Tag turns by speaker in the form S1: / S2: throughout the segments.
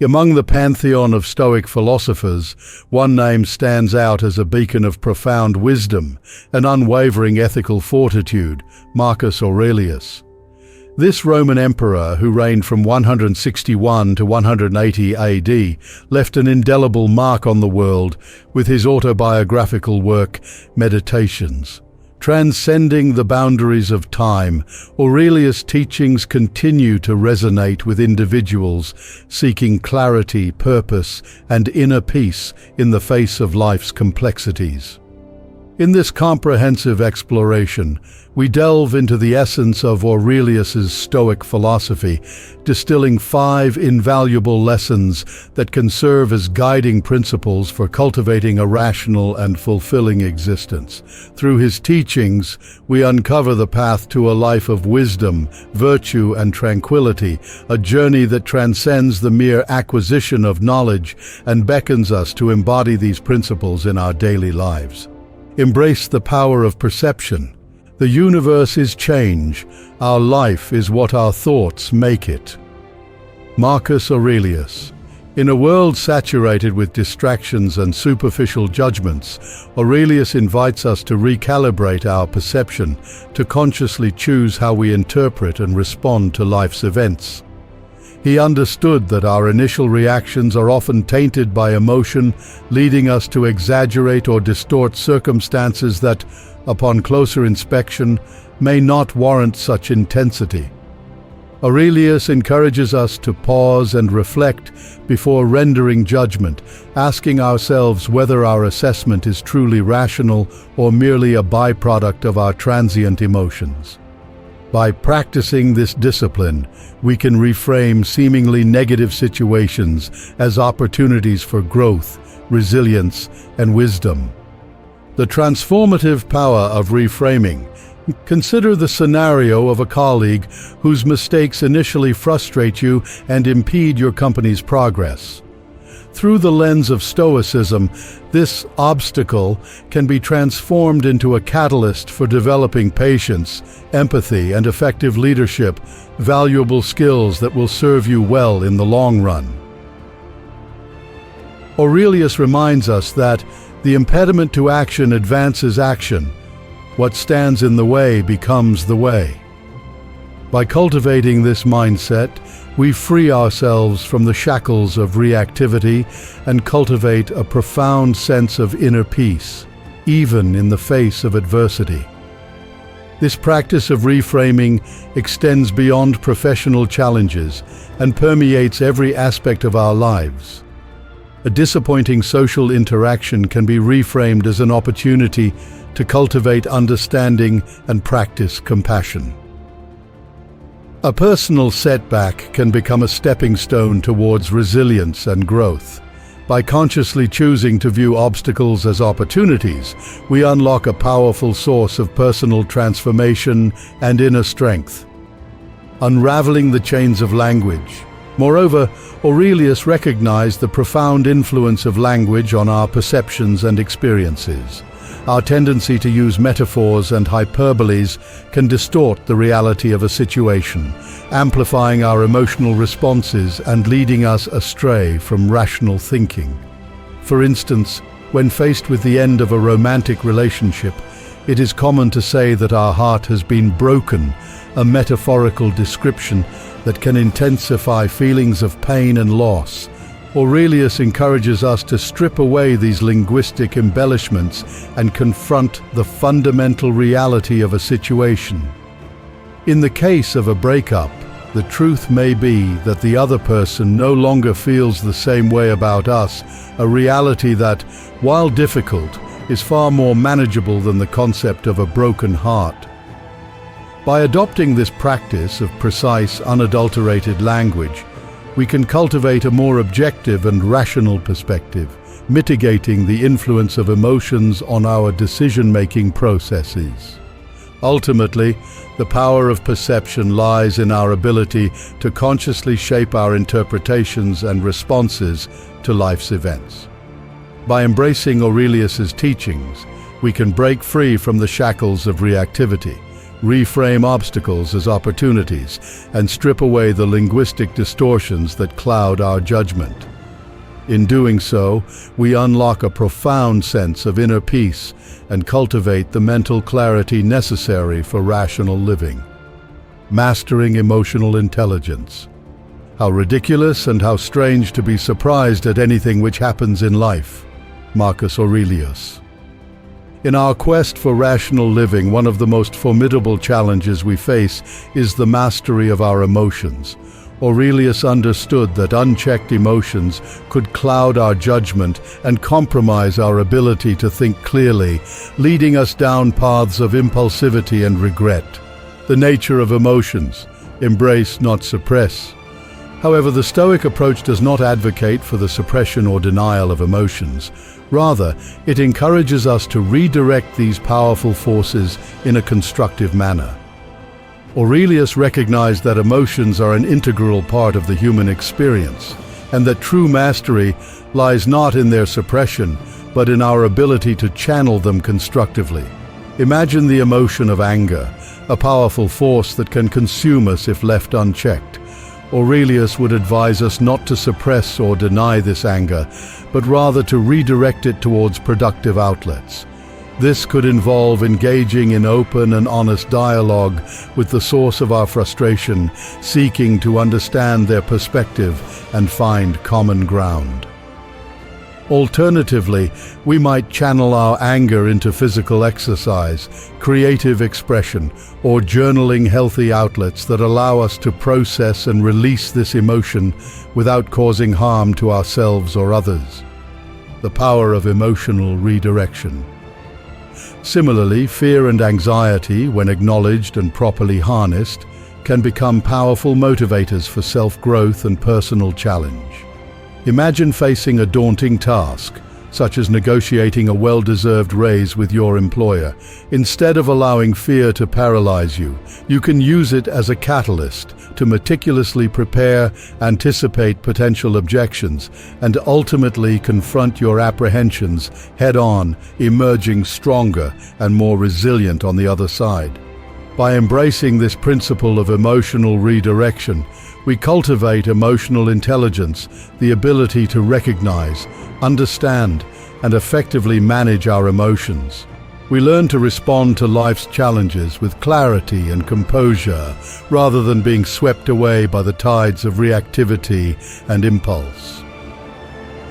S1: Among the pantheon of Stoic philosophers, one name stands out as a beacon of profound wisdom and unwavering ethical fortitude: Marcus Aurelius. This Roman emperor, who reigned from 161 to 180 AD, left an indelible mark on the world with his autobiographical work, Meditations. Transcending the boundaries of time, Aurelius' teachings continue to resonate with individuals seeking clarity, purpose, and inner peace in the face of life's complexities. In this comprehensive exploration, we delve into the essence of Aurelius's Stoic philosophy, distilling 5 invaluable lessons that can serve as guiding principles for cultivating a rational and fulfilling existence. Through his teachings, we uncover the path to a life of wisdom, virtue, and tranquility, a journey that transcends the mere acquisition of knowledge and beckons us to embody these principles in our daily lives. Embrace the power of perception. The universe is change. Our life is what our thoughts make it. Marcus Aurelius. In a world saturated with distractions and superficial judgments, Aurelius invites us to recalibrate our perception, to consciously choose how we interpret and respond to life's events. He understood that our initial reactions are often tainted by emotion, leading us to exaggerate or distort circumstances that, upon closer inspection, may not warrant such intensity. Aurelius encourages us to pause and reflect before rendering judgment, asking ourselves whether our assessment is truly rational or merely a byproduct of our transient emotions. By practicing this discipline, we can reframe seemingly negative situations as opportunities for growth, resilience, and wisdom. The transformative power of reframing. Consider the scenario of a colleague whose mistakes initially frustrate you and impede your company's progress. Through the lens of Stoicism, this obstacle can be transformed into a catalyst for developing patience, empathy, and effective leadership, valuable skills that will serve you well in the long run. Aurelius reminds us that the impediment to action advances action. What stands in the way becomes the way. By cultivating this mindset, we free ourselves from the shackles of reactivity and cultivate a profound sense of inner peace, even in the face of adversity. This practice of reframing extends beyond professional challenges and permeates every aspect of our lives. A disappointing social interaction can be reframed as an opportunity to cultivate understanding and practice compassion. A personal setback can become a stepping stone towards resilience and growth. By consciously choosing to view obstacles as opportunities, we unlock a powerful source of personal transformation and inner strength. Unraveling the chains of language. Moreover, Aurelius recognized the profound influence of language on our perceptions and experiences. Our tendency to use metaphors and hyperboles can distort the reality of a situation, amplifying our emotional responses and leading us astray from rational thinking. For instance, when faced with the end of a romantic relationship, it is common to say that our heart has been broken, a metaphorical description that can intensify feelings of pain and loss. Aurelius encourages us to strip away these linguistic embellishments and confront the fundamental reality of a situation. In the case of a breakup, the truth may be that the other person no longer feels the same way about us, a reality that, while difficult, is far more manageable than the concept of a broken heart. By adopting this practice of precise, unadulterated language, we can cultivate a more objective and rational perspective, mitigating the influence of emotions on our decision-making processes. Ultimately, the power of perception lies in our ability to consciously shape our interpretations and responses to life's events. By embracing Aurelius's teachings, we can break free from the shackles of reactivity, reframe obstacles as opportunities, and strip away the linguistic distortions that cloud our judgment. In doing so, we unlock a profound sense of inner peace and cultivate the mental clarity necessary for rational living. Mastering emotional intelligence. How ridiculous and how strange to be surprised at anything which happens in life. Marcus Aurelius. In our quest for rational living, one of the most formidable challenges we face is the mastery of our emotions. Aurelius understood that unchecked emotions could cloud our judgment and compromise our ability to think clearly, leading us down paths of impulsivity and regret. The nature of emotions: embrace, not suppress. However, the Stoic approach does not advocate for the suppression or denial of emotions. Rather, it encourages us to redirect these powerful forces in a constructive manner. Aurelius recognized that emotions are an integral part of the human experience, and that true mastery lies not in their suppression, but in our ability to channel them constructively. Imagine the emotion of anger, a powerful force that can consume us if left unchecked. Aurelius would advise us not to suppress or deny this anger, but rather to redirect it towards productive outlets. This could involve engaging in open and honest dialogue with the source of our frustration, seeking to understand their perspective and find common ground. Alternatively, we might channel our anger into physical exercise, creative expression, or journaling, healthy outlets that allow us to process and release this emotion without causing harm to ourselves or others. The power of emotional redirection. Similarly, fear and anxiety, when acknowledged and properly harnessed, can become powerful motivators for self-growth and personal challenge. Imagine facing a daunting task, such as negotiating a well-deserved raise with your employer. Instead of allowing fear to paralyze you, you can use it as a catalyst to meticulously prepare, anticipate potential objections, and ultimately confront your apprehensions head-on, emerging stronger and more resilient on the other side. By embracing this principle of emotional redirection, we cultivate emotional intelligence, the ability to recognize, understand, and effectively manage our emotions. We learn to respond to life's challenges with clarity and composure, rather than being swept away by the tides of reactivity and impulse.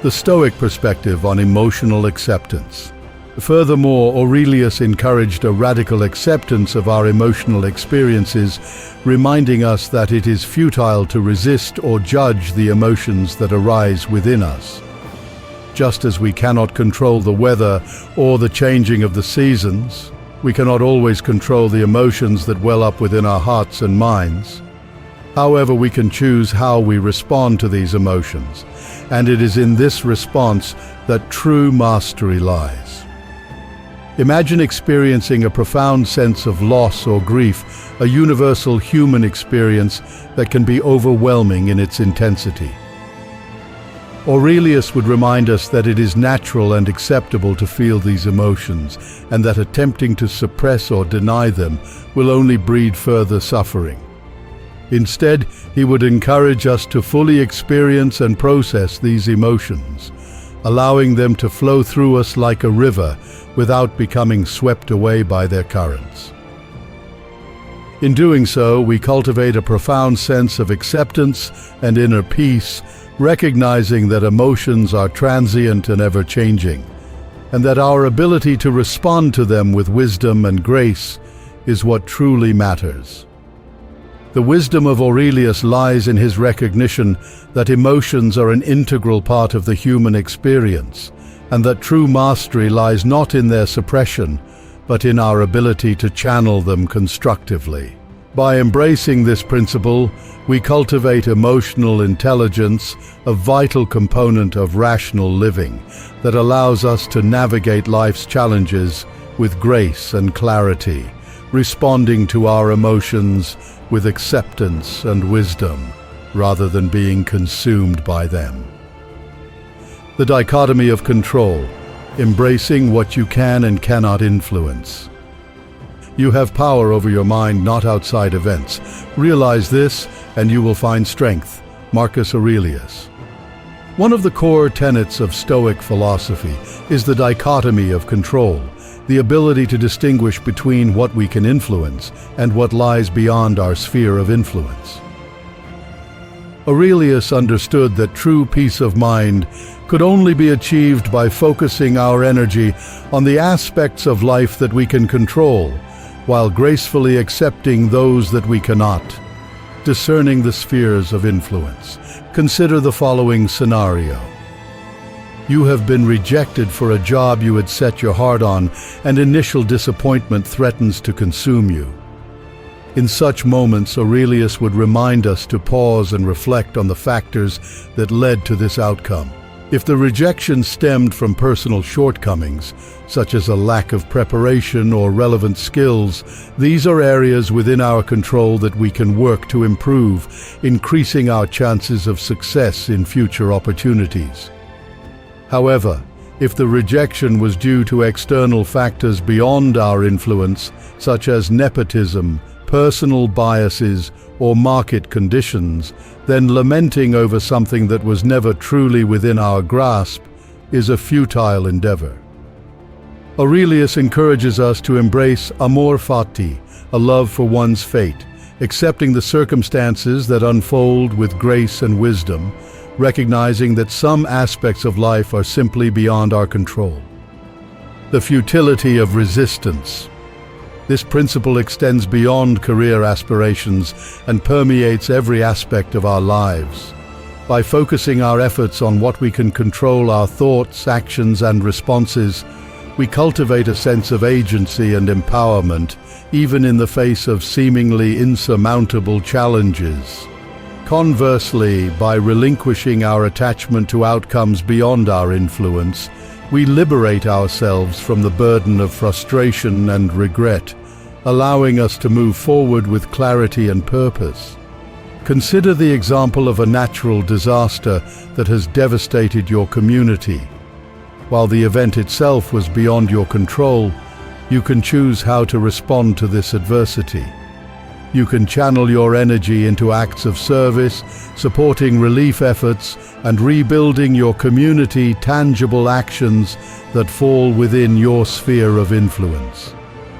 S1: The Stoic perspective on emotional acceptance. Furthermore, Aurelius encouraged a radical acceptance of our emotional experiences, reminding us that it is futile to resist or judge the emotions that arise within us. Just as we cannot control the weather or the changing of the seasons, we cannot always control the emotions that well up within our hearts and minds. However, we can choose how we respond to these emotions, and it is in this response that true mastery lies. Imagine experiencing a profound sense of loss or grief, a universal human experience that can be overwhelming in its intensity. Aurelius would remind us that it is natural and acceptable to feel these emotions, and that attempting to suppress or deny them will only breed further suffering. Instead, he would encourage us to fully experience and process these emotions, allowing them to flow through us like a river without becoming swept away by their currents. In doing so, we cultivate a profound sense of acceptance and inner peace, recognizing that emotions are transient and ever-changing, and that our ability to respond to them with wisdom and grace is what truly matters. The wisdom of Aurelius lies in his recognition that emotions are an integral part of the human experience, and that true mastery lies not in their suppression, but in our ability to channel them constructively. By embracing this principle, we cultivate emotional intelligence, a vital component of rational living that allows us to navigate life's challenges with grace and clarity, responding to our emotions with acceptance and wisdom, rather than being consumed by them. The dichotomy of control, embracing what you can and cannot influence. You have power over your mind, not outside events. Realize this, and you will find strength. Marcus Aurelius. One of the core tenets of Stoic philosophy is the dichotomy of control, the ability to distinguish between what we can influence and what lies beyond our sphere of influence. Aurelius understood that true peace of mind could only be achieved by focusing our energy on the aspects of life that we can control, while gracefully accepting those that we cannot. Discerning the spheres of influence. Consider the following scenario. You have been rejected for a job you had set your heart on, and initial disappointment threatens to consume you. In such moments, Aurelius would remind us to pause and reflect on the factors that led to this outcome. If the rejection stemmed from personal shortcomings, such as a lack of preparation or relevant skills, these are areas within our control that we can work to improve, increasing our chances of success in future opportunities. However, if the rejection was due to external factors beyond our influence, such as nepotism, personal biases, or market conditions, then lamenting over something that was never truly within our grasp is a futile endeavor. Aurelius encourages us to embrace amor fati, a love for one's fate, accepting the circumstances that unfold with grace and wisdom, recognizing that some aspects of life are simply beyond our control. The futility of resistance. This principle extends beyond career aspirations and permeates every aspect of our lives. By focusing our efforts on what we can control, our thoughts, actions, and responses, we cultivate a sense of agency and empowerment, even in the face of seemingly insurmountable challenges. Conversely, by relinquishing our attachment to outcomes beyond our influence, we liberate ourselves from the burden of frustration and regret, allowing us to move forward with clarity and purpose. Consider the example of a natural disaster that has devastated your community. While the event itself was beyond your control, you can choose how to respond to this adversity. You can channel your energy into acts of service, supporting relief efforts, and rebuilding your community, tangible actions that fall within your sphere of influence.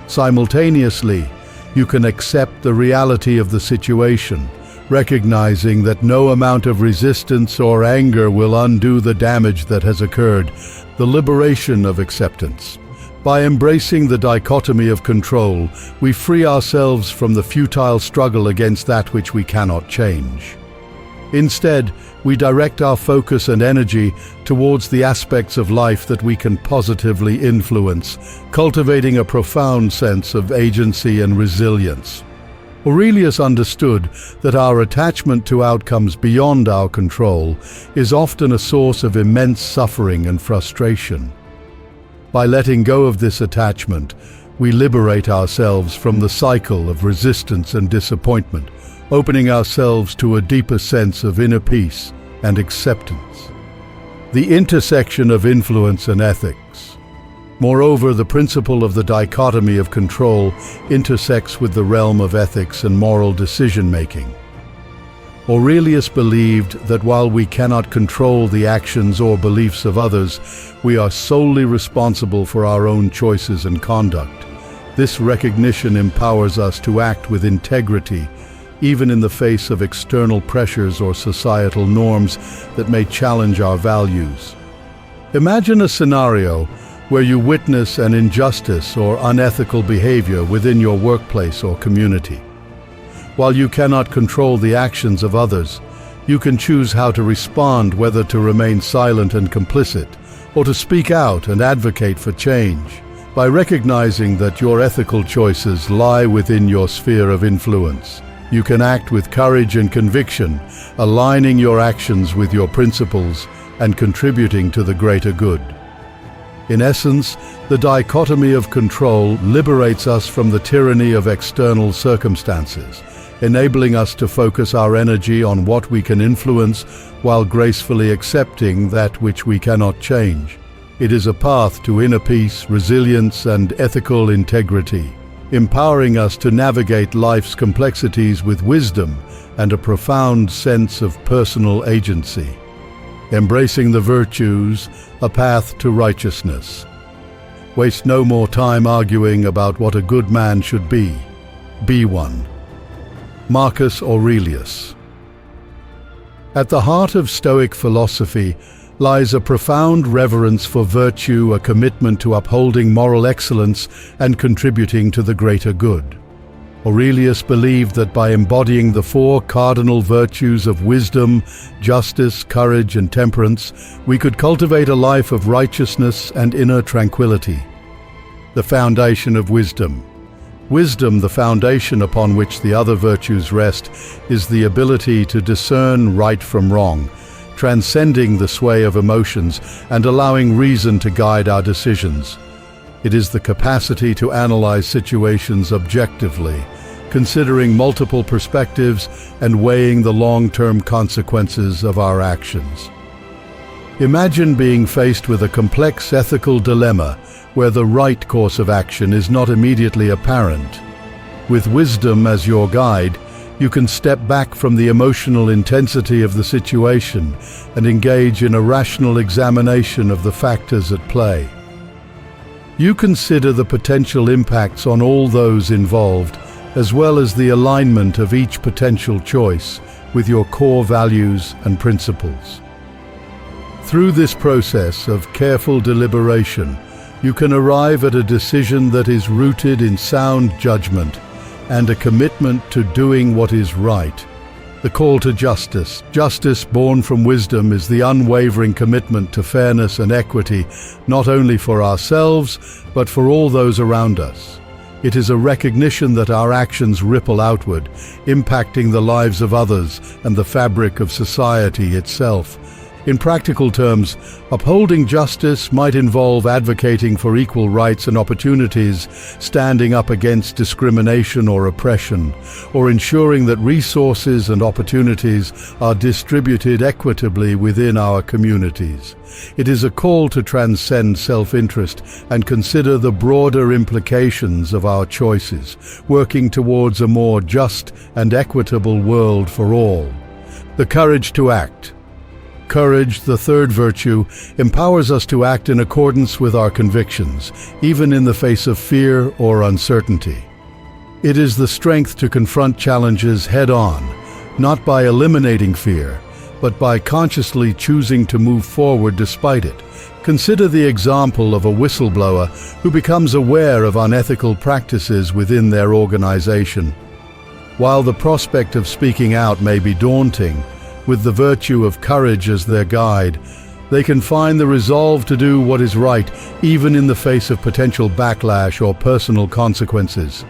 S1: Simultaneously, you can accept the reality of the situation, recognizing that no amount of resistance or anger will undo the damage that has occurred. The liberation of acceptance. By embracing the dichotomy of control, we free ourselves from the futile struggle against that which we cannot change. Instead, we direct our focus and energy towards the aspects of life that we can positively influence, cultivating a profound sense of agency and resilience. Aurelius understood that our attachment to outcomes beyond our control is often a source of immense suffering and frustration. By letting go of this attachment, we liberate ourselves from the cycle of resistance and disappointment, opening ourselves to a deeper sense of inner peace and acceptance. The intersection of influence and ethics. Moreover, the principle of the dichotomy of control intersects with the realm of ethics and moral decision-making. Aurelius believed that while we cannot control the actions or beliefs of others, we are solely responsible for our own choices and conduct. This recognition empowers us to act with integrity, even in the face of external pressures or societal norms that may challenge our values. Imagine a scenario where you witness an injustice or unethical behavior within your workplace or community. While you cannot control the actions of others, you can choose how to respond, whether to remain silent and complicit, or to speak out and advocate for change. By recognizing that your ethical choices lie within your sphere of influence, you can act with courage and conviction, aligning your actions with your principles and contributing to the greater good. In essence, the dichotomy of control liberates us from the tyranny of external circumstances, enabling us to focus our energy on what we can influence while gracefully accepting that which we cannot change. It is a path to inner peace, resilience, and ethical integrity. empowering us to navigate life's complexities with wisdom and a profound sense of personal agency. Embracing the virtues, a path to righteousness. Waste no more time arguing about what a good man should be. Be one. Marcus Aurelius. At the heart of Stoic philosophy lies a profound reverence for virtue, a commitment to upholding moral excellence and contributing to the greater good. Aurelius believed that by embodying the four cardinal virtues of wisdom, justice, courage, and temperance, we could cultivate a life of righteousness and inner tranquility. The foundation of wisdom. Wisdom, the foundation upon which the other virtues rest, is the ability to discern right from wrong, transcending the sway of emotions and allowing reason to guide our decisions. It is the capacity to analyze situations objectively, considering multiple perspectives and weighing the long-term consequences of our actions. Imagine being faced with a complex ethical dilemma where the right course of action is not immediately apparent. With wisdom as your guide, you can step back from the emotional intensity of the situation and engage in a rational examination of the factors at play. You consider the potential impacts on all those involved, as well as the alignment of each potential choice with your core values and principles. Through this process of careful deliberation, you can arrive at a decision that is rooted in sound judgment and a commitment to doing what is right. The call to justice. Justice born from wisdom is the unwavering commitment to fairness and equity, not only for ourselves, but for all those around us. It is a recognition that our actions ripple outward, impacting the lives of others and the fabric of society itself. In practical terms, upholding justice might involve advocating for equal rights and opportunities, standing up against discrimination or oppression, or ensuring that resources and opportunities are distributed equitably within our communities. It is a call to transcend self-interest and consider the broader implications of our choices, working towards a more just and equitable world for all. The courage to act. Courage, the third virtue, empowers us to act in accordance with our convictions, even in the face of fear or uncertainty. It is the strength to confront challenges head-on, not by eliminating fear, but by consciously choosing to move forward despite it. Consider the example of a whistleblower who becomes aware of unethical practices within their organization. While the prospect of speaking out may be daunting, with the virtue of courage as their guide, they can find the resolve to do what is right, even in the face of potential backlash or personal consequences.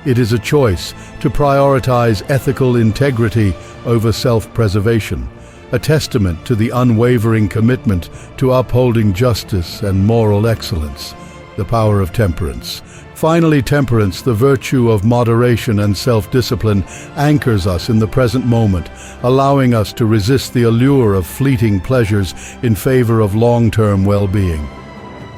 S1: It is a choice to prioritize ethical integrity over self-preservation, a testament to the unwavering commitment to upholding justice and moral excellence. The power of temperance. Finally, temperance, the virtue of moderation and self-discipline, anchors us in the present moment, allowing us to resist the allure of fleeting pleasures in favor of long-term well-being.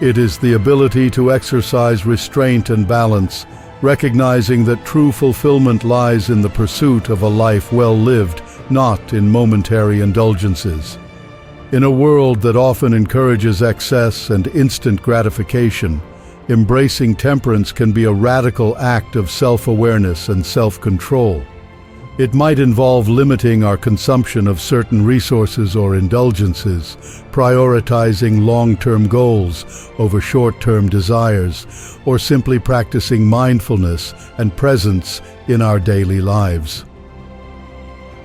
S1: It is the ability to exercise restraint and balance, recognizing that true fulfillment lies in the pursuit of a life well lived, not in momentary indulgences. In a world that often encourages excess and instant gratification, embracing temperance can be a radical act of self-awareness and self-control. It might involve limiting our consumption of certain resources or indulgences, prioritizing long-term goals over short-term desires, or simply practicing mindfulness and presence in our daily lives.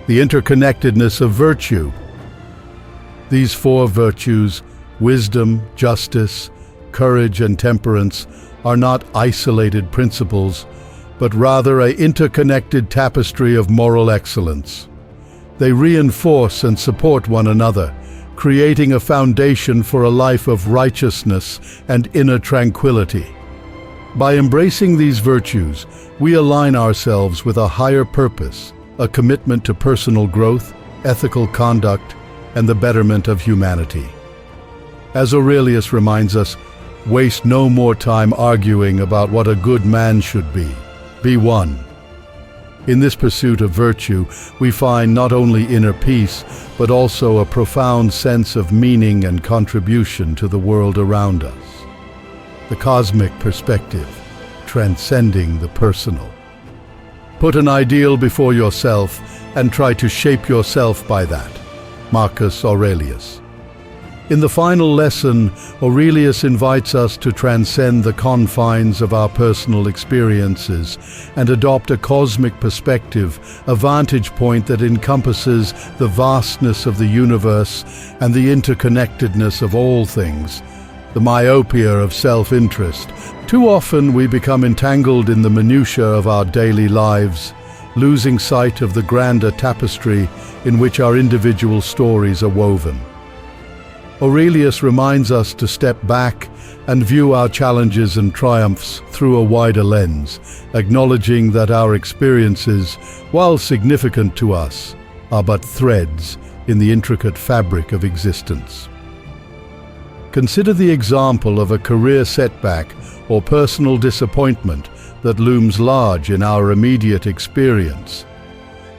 S1: The interconnectedness of virtue. These four virtues, wisdom, justice, courage, and temperance, are not isolated principles, but rather an interconnected tapestry of moral excellence. They reinforce and support one another, creating a foundation for a life of righteousness and inner tranquility. By embracing these virtues, we align ourselves with a higher purpose, a commitment to personal growth, ethical conduct, and the betterment of humanity. As Aurelius reminds us, Waste no more time arguing about what a good man should be. Be one. In this pursuit of virtue, we find not only inner peace, but also a profound sense of meaning and contribution to the world around us. The cosmic perspective, transcending the personal. Put an ideal before yourself and try to shape yourself by that. Marcus Aurelius. In the final lesson, Aurelius invites us to transcend the confines of our personal experiences and adopt a cosmic perspective, a vantage point that encompasses the vastness of the universe and the interconnectedness of all things, the myopia of self-interest. Too often we become entangled in the minutiae of our daily lives, losing sight of the grander tapestry in which our individual stories are woven. Aurelius reminds us to step back and view our challenges and triumphs through a wider lens, acknowledging that our experiences, while significant to us, are but threads in the intricate fabric of existence. Consider the example of a career setback or personal disappointment that looms large in our immediate experience.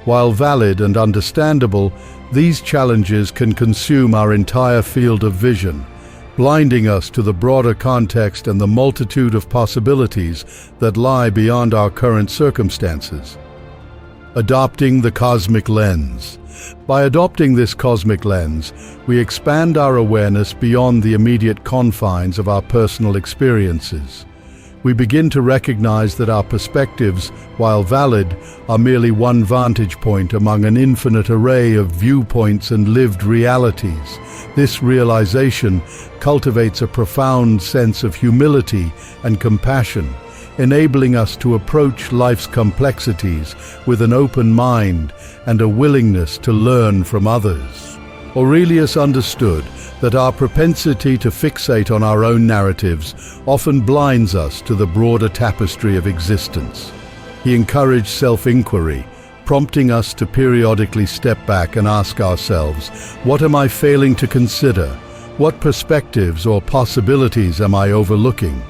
S1: While valid and understandable, these challenges can consume our entire field of vision, blinding us to the broader context and the multitude of possibilities that lie beyond our current circumstances. Adopting the cosmic lens. By adopting this cosmic lens, we expand our awareness beyond the immediate confines of our personal experiences. We begin to recognize that our perspectives, while valid, are merely one vantage point among an infinite array of viewpoints and lived realities. This realization cultivates a profound sense of humility and compassion, enabling us to approach life's complexities with an open mind and a willingness to learn from others. Aurelius understood that our propensity to fixate on our own narratives often blinds us to the broader tapestry of existence. He encouraged self-inquiry, prompting us to periodically step back and ask ourselves, what am I failing to consider? What perspectives or possibilities am I overlooking?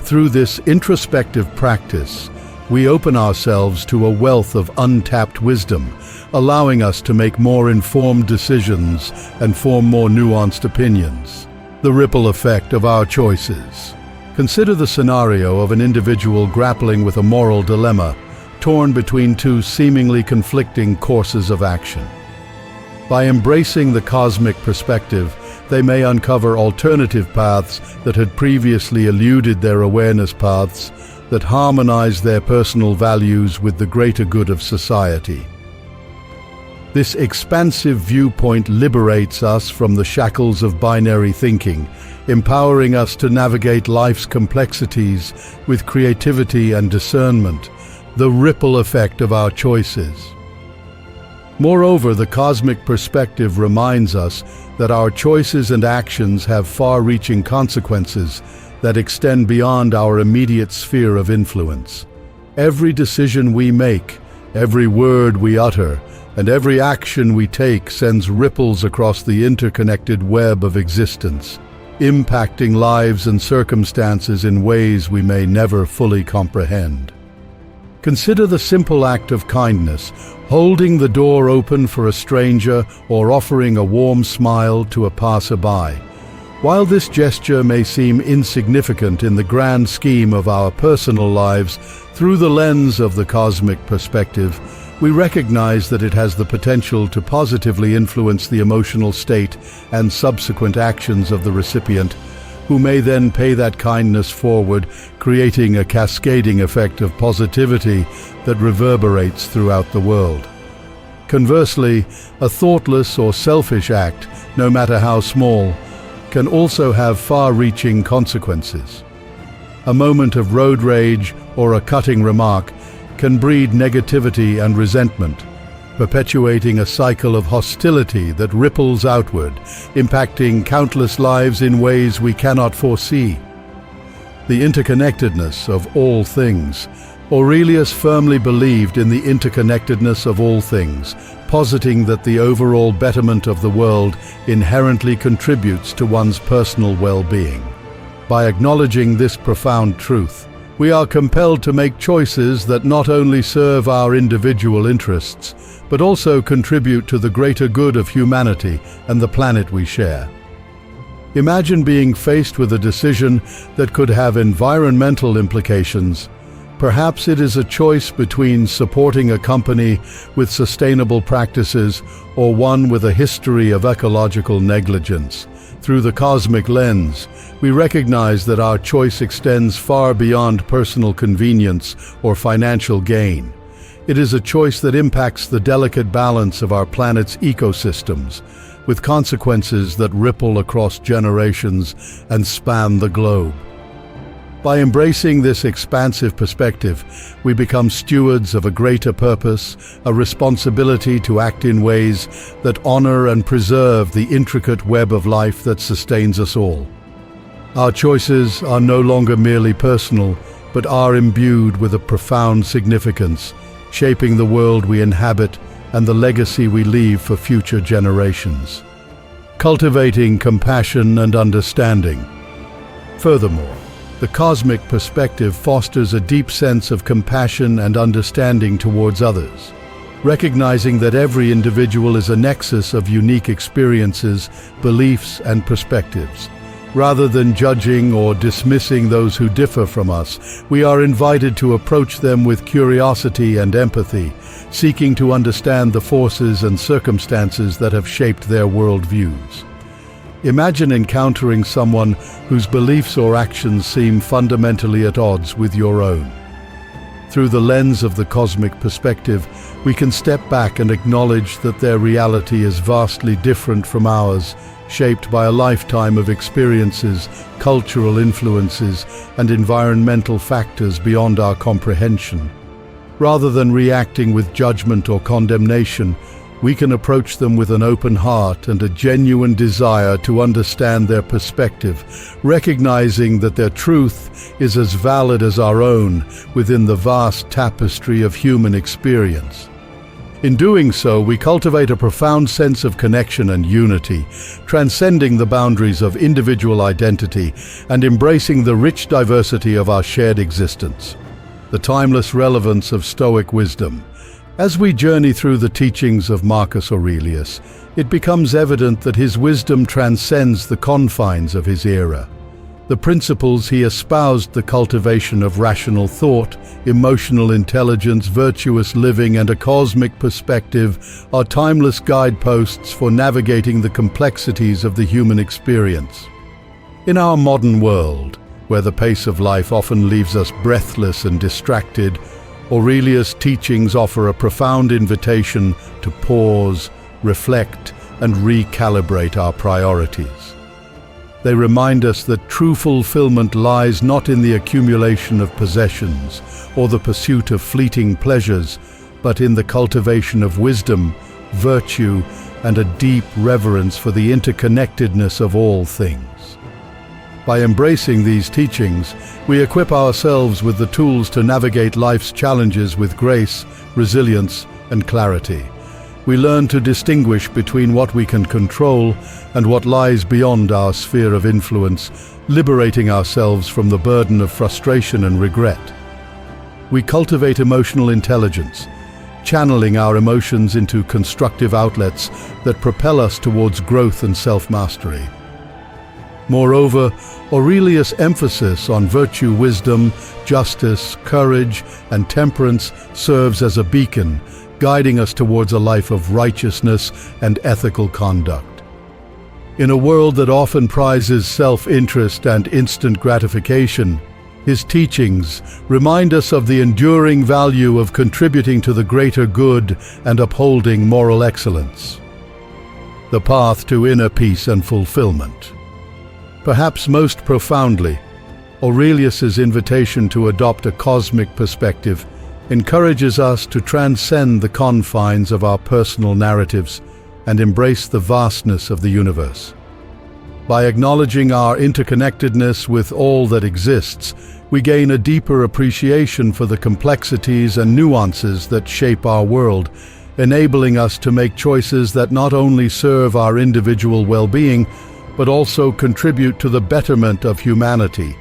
S1: Through this introspective practice, we open ourselves to a wealth of untapped wisdom, allowing us to make more informed decisions and form more nuanced opinions. The ripple effect of our choices. Consider the scenario of an individual grappling with a moral dilemma, torn between two seemingly conflicting courses of action. By embracing the cosmic perspective, they may uncover alternative paths that had previously eluded their awareness paths, that harmonize their personal values with the greater good of society. This expansive viewpoint liberates us from the shackles of binary thinking, empowering us to navigate life's complexities with creativity and discernment, the ripple effect of our choices. Moreover, the cosmic perspective reminds us that our choices and actions have far-reaching consequences that extend beyond our immediate sphere of influence. Every decision we make, every word we utter, and every action we take sends ripples across the interconnected web of existence, impacting lives and circumstances in ways we may never fully comprehend. Consider the simple act of kindness, holding the door open for a stranger or offering a warm smile to a passerby. While this gesture may seem insignificant in the grand scheme of our personal lives, through the lens of the cosmic perspective, we recognize that it has the potential to positively influence the emotional state and subsequent actions of the recipient, who may then pay that kindness forward, creating a cascading effect of positivity that reverberates throughout the world. Conversely, a thoughtless or selfish act, no matter how small, can also have far-reaching consequences. A moment of road rage or a cutting remark can breed negativity and resentment, perpetuating a cycle of hostility that ripples outward, impacting countless lives in ways we cannot foresee. The interconnectedness of all things. Aurelius firmly believed in the interconnectedness of all things, positing that the overall betterment of the world inherently contributes to one's personal well-being. By acknowledging this profound truth, we are compelled to make choices that not only serve our individual interests, but also contribute to the greater good of humanity and the planet we share. Imagine being faced with a decision that could have environmental implications. Perhaps it is a choice between supporting a company with sustainable practices or one with a history of ecological negligence. Through the cosmic lens, we recognize that our choice extends far beyond personal convenience or financial gain. It is a choice that impacts the delicate balance of our planet's ecosystems, with consequences that ripple across generations and span the globe. By embracing this expansive perspective, we become stewards of a greater purpose, a responsibility to act in ways that honor and preserve the intricate web of life that sustains us all. Our choices are no longer merely personal, but are imbued with a profound significance, shaping the world we inhabit and the legacy we leave for future generations. Cultivating compassion and understanding. Furthermore, the cosmic perspective fosters a deep sense of compassion and understanding towards others, recognizing that every individual is a nexus of unique experiences, beliefs, and perspectives. Rather than judging or dismissing those who differ from us, we are invited to approach them with curiosity and empathy, seeking to understand the forces and circumstances that have shaped their worldviews. Imagine encountering someone whose beliefs or actions seem fundamentally at odds with your own. Through the lens of the cosmic perspective, we can step back and acknowledge that their reality is vastly different from ours, shaped by a lifetime of experiences, cultural influences, and environmental factors beyond our comprehension. Rather than reacting with judgment or condemnation, we can approach them with an open heart and a genuine desire to understand their perspective, recognizing that their truth is as valid as our own within the vast tapestry of human experience. In doing so, we cultivate a profound sense of connection and unity, transcending the boundaries of individual identity and embracing the rich diversity of our shared existence. The timeless relevance of Stoic wisdom. As we journey through the teachings of Marcus Aurelius, it becomes evident that his wisdom transcends the confines of his era. The principles he espoused, the cultivation of rational thought, emotional intelligence, virtuous living, and a cosmic perspective, are timeless guideposts for navigating the complexities of the human experience. In our modern world, where the pace of life often leaves us breathless and distracted, Aurelius' teachings offer a profound invitation to pause, reflect, and recalibrate our priorities. They remind us that true fulfillment lies not in the accumulation of possessions or the pursuit of fleeting pleasures, but in the cultivation of wisdom, virtue, and a deep reverence for the interconnectedness of all things. By embracing these teachings, we equip ourselves with the tools to navigate life's challenges with grace, resilience, and clarity. We learn to distinguish between what we can control and what lies beyond our sphere of influence, liberating ourselves from the burden of frustration and regret. We cultivate emotional intelligence, channeling our emotions into constructive outlets that propel us towards growth and self-mastery. Moreover, Aurelius' emphasis on virtue, wisdom, justice, courage, and temperance serves as a beacon, guiding us towards a life of righteousness and ethical conduct. In a world that often prizes self-interest and instant gratification, his teachings remind us of the enduring value of contributing to the greater good and upholding moral excellence. The path to inner peace and fulfillment. Perhaps most profoundly, Aurelius's invitation to adopt a cosmic perspective encourages us to transcend the confines of our personal narratives and embrace the vastness of the universe. By acknowledging our interconnectedness with all that exists, we gain a deeper appreciation for the complexities and nuances that shape our world, enabling us to make choices that not only serve our individual well-being, but also contribute to the betterment of humanity.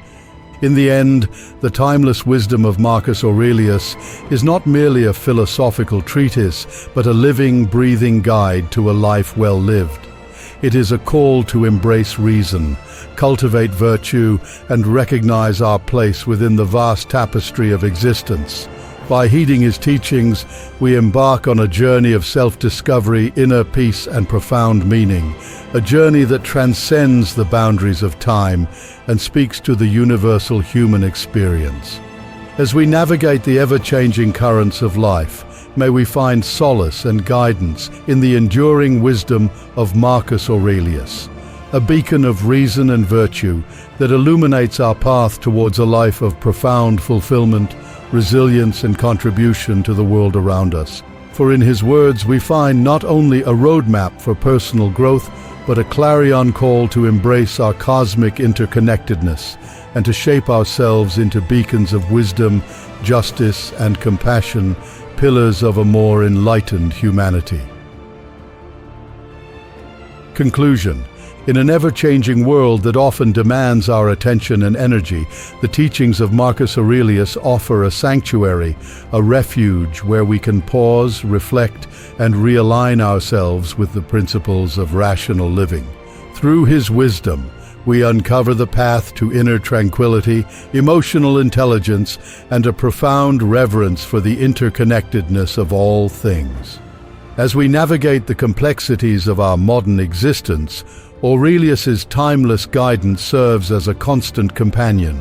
S1: In the end, the timeless wisdom of Marcus Aurelius is not merely a philosophical treatise, but a living, breathing guide to a life well lived. It is a call to embrace reason, cultivate virtue, and recognize our place within the vast tapestry of existence. By heeding his teachings, we embark on a journey of self-discovery, inner peace, and profound meaning, a journey that transcends the boundaries of time and speaks to the universal human experience. As we navigate the ever-changing currents of life, may we find solace and guidance in the enduring wisdom of Marcus Aurelius, a beacon of reason and virtue that illuminates our path towards a life of profound fulfillment, resilience, and contribution to the world around us. For in his words we find not only a roadmap for personal growth, but a clarion call to embrace our cosmic interconnectedness and to shape ourselves into beacons of wisdom, justice, and compassion, pillars of a more enlightened humanity. Conclusion. In an ever-changing world that often demands our attention and energy, the teachings of Marcus Aurelius offer a sanctuary, a refuge where we can pause, reflect, and realign ourselves with the principles of rational living. Through his wisdom, we uncover the path to inner tranquility, emotional intelligence, and a profound reverence for the interconnectedness of all things. As we navigate the complexities of our modern existence, Aurelius's timeless guidance serves as a constant companion,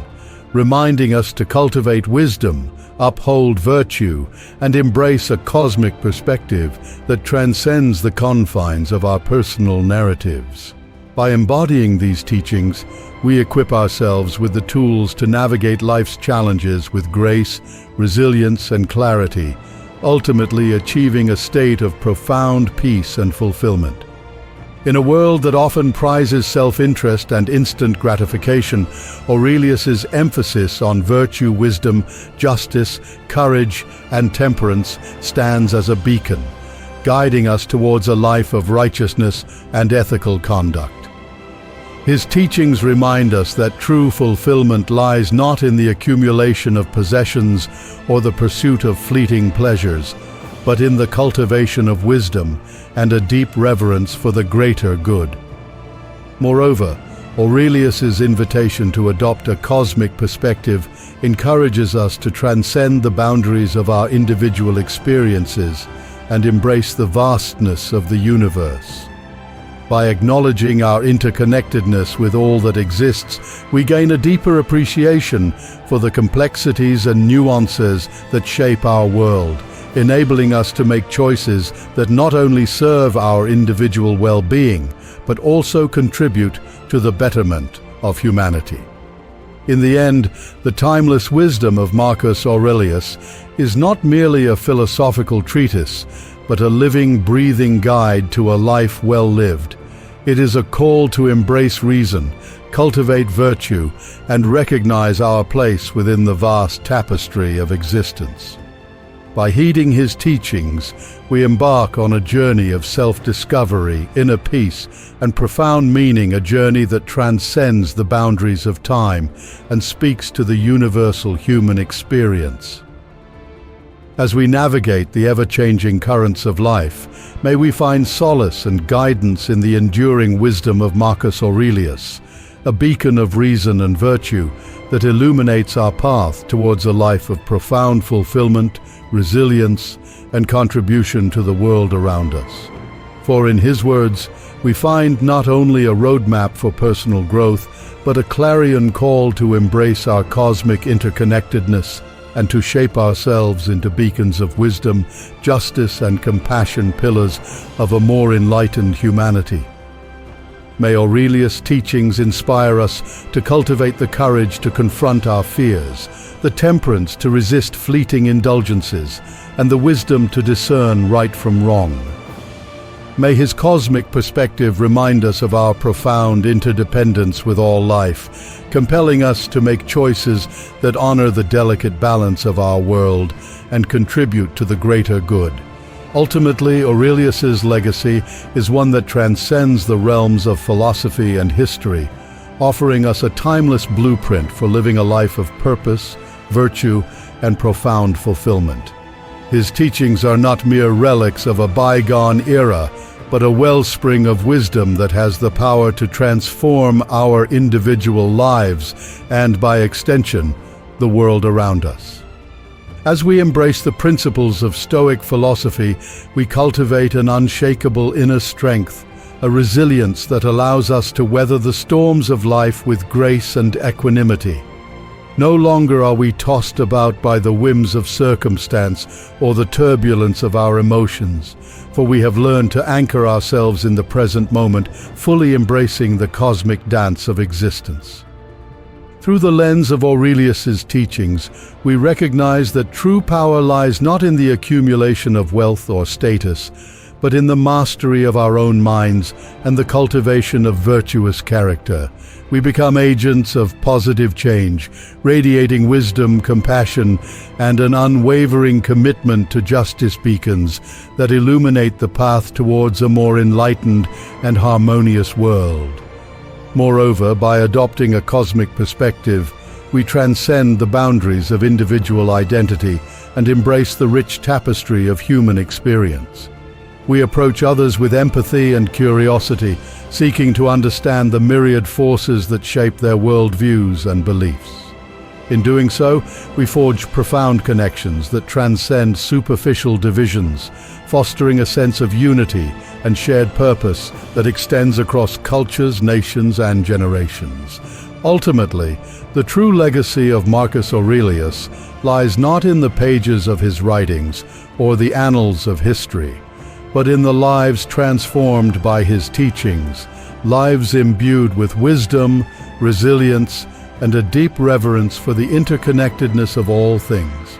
S1: reminding us to cultivate wisdom, uphold virtue, and embrace a cosmic perspective that transcends the confines of our personal narratives. By embodying these teachings, we equip ourselves with the tools to navigate life's challenges with grace, resilience, and clarity, ultimately achieving a state of profound peace and fulfillment. In a world that often prizes self-interest and instant gratification, Aurelius's emphasis on virtue, wisdom, justice, courage, and temperance stands as a beacon, guiding us towards a life of righteousness and ethical conduct. His teachings remind us that true fulfillment lies not in the accumulation of possessions or the pursuit of fleeting pleasures, but in the cultivation of wisdom and a deep reverence for the greater good. Moreover, Aurelius's invitation to adopt a cosmic perspective encourages us to transcend the boundaries of our individual experiences and embrace the vastness of the universe. By acknowledging our interconnectedness with all that exists, we gain a deeper appreciation for the complexities and nuances that shape our world, enabling us to make choices that not only serve our individual well-being, but also contribute to the betterment of humanity. In the end, the timeless wisdom of Marcus Aurelius is not merely a philosophical treatise, but a living, breathing guide to a life well lived. It is a call to embrace reason, cultivate virtue, and recognize our place within the vast tapestry of existence. By heeding his teachings, we embark on a journey of self-discovery, inner peace, and profound meaning, a journey that transcends the boundaries of time and speaks to the universal human experience. As we navigate the ever-changing currents of life, may we find solace and guidance in the enduring wisdom of Marcus Aurelius, a beacon of reason and virtue that illuminates our path towards a life of profound fulfillment, resilience, and contribution to the world around us. For in his words, we find not only a roadmap for personal growth, but a clarion call to embrace our cosmic interconnectedness and to shape ourselves into beacons of wisdom, justice, and compassion, pillars of a more enlightened humanity. May Aurelius' teachings inspire us to cultivate the courage to confront our fears, the temperance to resist fleeting indulgences, and the wisdom to discern right from wrong. May his cosmic perspective remind us of our profound interdependence with all life, compelling us to make choices that honor the delicate balance of our world and contribute to the greater good. Ultimately, Aurelius's legacy is one that transcends the realms of philosophy and history, offering us a timeless blueprint for living a life of purpose, virtue, and profound fulfillment. His teachings are not mere relics of a bygone era, but a wellspring of wisdom that has the power to transform our individual lives and, by extension, the world around us. As we embrace the principles of Stoic philosophy, we cultivate an unshakable inner strength, a resilience that allows us to weather the storms of life with grace and equanimity. No longer are we tossed about by the whims of circumstance or the turbulence of our emotions, for we have learned to anchor ourselves in the present moment, fully embracing the cosmic dance of existence. Through the lens of Aurelius's teachings, we recognize that true power lies not in the accumulation of wealth or status, but in the mastery of our own minds and the cultivation of virtuous character. We become agents of positive change, radiating wisdom, compassion, and an unwavering commitment to justice beacons that illuminate the path towards a more enlightened and harmonious world. Moreover, by adopting a cosmic perspective, we transcend the boundaries of individual identity and embrace the rich tapestry of human experience. We approach others with empathy and curiosity, seeking to understand the myriad forces that shape their worldviews and beliefs. In doing so, we forge profound connections that transcend superficial divisions, fostering a sense of unity and shared purpose that extends across cultures, nations, and generations. Ultimately, the true legacy of Marcus Aurelius lies not in the pages of his writings or the annals of history, but in the lives transformed by his teachings, lives imbued with wisdom, resilience, and a deep reverence for the interconnectedness of all things.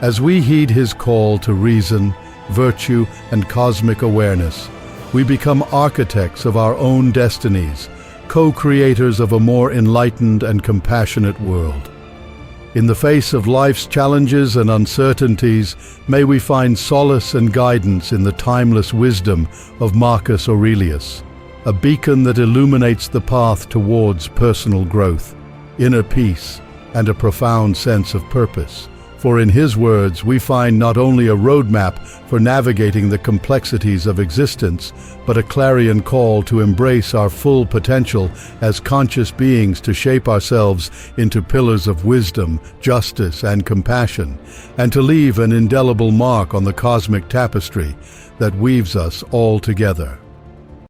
S1: As we heed his call to reason, virtue, and cosmic awareness, we become architects of our own destinies, co-creators of a more enlightened and compassionate world. In the face of life's challenges and uncertainties, may we find solace and guidance in the timeless wisdom of Marcus Aurelius, a beacon that illuminates the path towards personal growth, inner peace, and a profound sense of purpose. For in his words, we find not only a roadmap for navigating the complexities of existence, but a clarion call to embrace our full potential as conscious beings, to shape ourselves into pillars of wisdom, justice, and compassion, and to leave an indelible mark on the cosmic tapestry that weaves us all together.